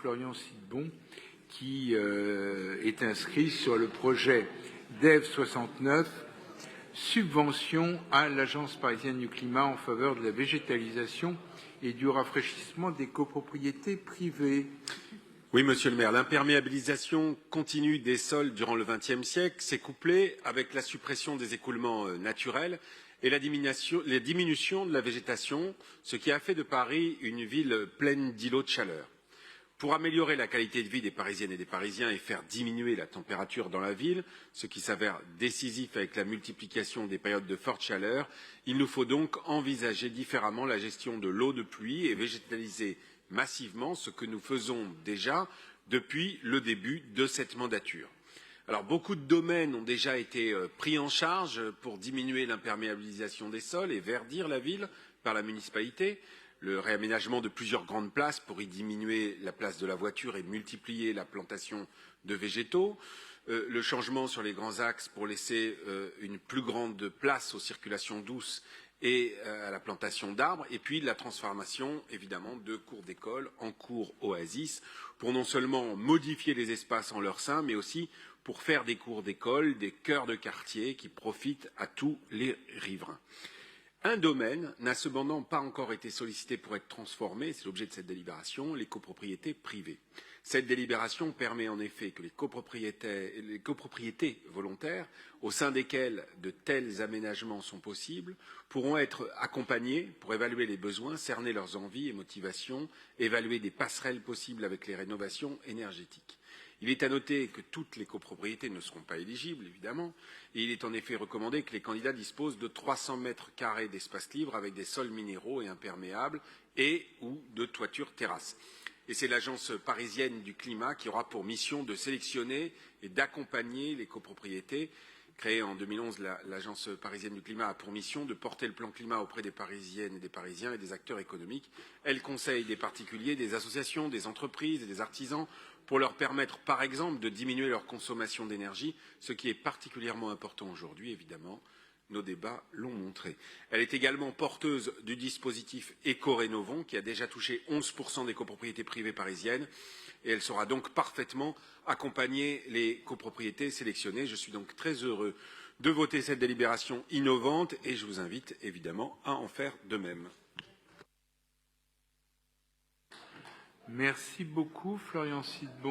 Florian Sidbon, qui est inscrit sur le projet DEV 69, subvention à l'Agence parisienne du climat en faveur de la végétalisation et du rafraîchissement des copropriétés privées. Oui, Monsieur le maire, l'imperméabilisation continue des sols durant le XXe siècle s'est couplée avec la suppression des écoulements naturels et la diminution de la végétation, ce qui a fait de Paris une ville pleine d'îlots de chaleur. Pour améliorer la qualité de vie des Parisiennes et des Parisiens et faire diminuer la température dans la ville, ce qui s'avère décisif avec la multiplication des périodes de forte chaleur, il nous faut donc envisager différemment la gestion de l'eau de pluie et végétaliser massivement, ce que nous faisons déjà depuis le début de cette mandature. Alors, beaucoup de domaines ont déjà été pris en charge pour diminuer l'imperméabilisation des sols et verdir la ville par la municipalité. Le réaménagement de plusieurs grandes places pour y diminuer la place de la voiture et multiplier la plantation de végétaux, le changement sur les grands axes pour laisser une plus grande place aux circulations douces et à la plantation d'arbres, et puis la transformation, évidemment, de cours d'école en cours oasis, pour non seulement modifier les espaces en leur sein, mais aussi pour faire des cours d'école, des cœurs de quartier qui profitent à tous les riverains. Un domaine n'a cependant pas encore été sollicité pour être transformé, c'est l'objet de cette délibération, les copropriétés privées. Cette délibération permet en effet que les copropriétés volontaires, au sein desquelles de tels aménagements sont possibles, pourront être accompagnées pour évaluer les besoins, cerner leurs envies et motivations, évaluer des passerelles possibles avec les rénovations énergétiques. Il est à noter que toutes les copropriétés ne seront pas éligibles, évidemment, et il est en effet recommandé que les candidats disposent de 300 mètres carrés d'espace libre avec des sols minéraux et imperméables et ou de toitures terrasses. Et c'est l'Agence parisienne du climat qui aura pour mission de sélectionner et d'accompagner les copropriétés. Créée en 2011, l'Agence parisienne du climat a pour mission de porter le plan climat auprès des Parisiennes et des Parisiens et des acteurs économiques. Elle conseille des particuliers, des associations, des entreprises et des artisans pour leur permettre, par exemple, de diminuer leur consommation d'énergie, ce qui est particulièrement important aujourd'hui, évidemment. Nos débats l'ont montré. Elle est également porteuse du dispositif Éco-Rénovons, qui a déjà touché 11% des copropriétés privées parisiennes, et elle saura donc parfaitement accompagner les copropriétés sélectionnées. Je suis donc très heureux de voter cette délibération innovante, et je vous invite évidemment à en faire de même. Merci beaucoup, Florian Sidbon.